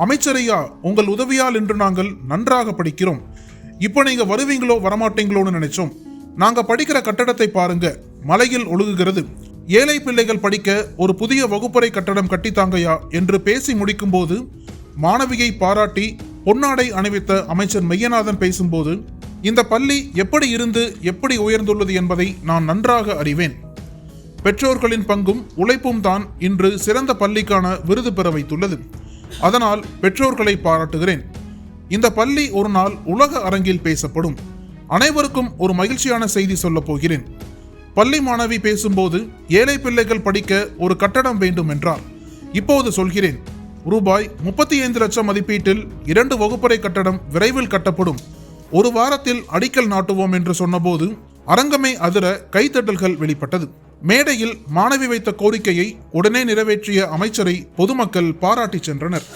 அமைச்சரையா, உங்கள் உதவியால் இன்று நாங்கள் நன்றாக படிக்கிறோம். இப்போ நீங்க வருவீங்களோ வரமாட்டீங்களோன்னு நினைச்சோம். நாங்க படிக்கிற கட்டடத்தை பாருங்க, மலையில் ஒழுகுகிறது. ஏழை பிள்ளைகள் படிக்க ஒரு புதிய வகுப்பறை கட்டடம் கட்டித்தாங்கயா என்று பேசி முடிக்கும் போது மாணவியை பாராட்டி பொன்னாடை அணிவித்த அமைச்சர் மெய்யநாதன் பேசும்போது, இந்த பள்ளி எப்படி இருந்து எப்படி உயர்ந்துள்ளது என்பதை நான் நன்றாக அறிவேன். பெற்றோர்களின் பங்கும் உழைப்பும் தான் இன்று சிறந்த பள்ளிக்கான விருது பெற வைத்துள்ளது. அதனால் பெற்றோர்களை பாராட்டுகிறேன். இந்த பள்ளி ஒரு நாள் உலக அரங்கில் பேசப்படும். அனைவருக்கும் ஒரு மகிழ்ச்சியான செய்தி சொல்ல போகிறேன். பள்ளி மாணவி பேசும்போது ஏழை பிள்ளைகள் படிக்க ஒரு கட்டடம் வேண்டும் என்றார். இப்போது சொல்கிறேன். ரூபாய் 35 லட்சம் மதிப்பீட்டில் 2 வகுப்பறை கட்டடம் விரைவில் கட்டப்படும். ஒரு வாரத்தில் அடிக்கல் நாட்டுவோம் என்று சொன்னபோது அரங்கமே அதிர கைத்தட்டல்கள் வெளிப்பட்டது. மேடையில் மாணவி வைத்த கோரிக்கையை உடனே நிறைவேற்றிய அமைச்சரை பொதுமக்கள் பாராட்டி சென்றனர்.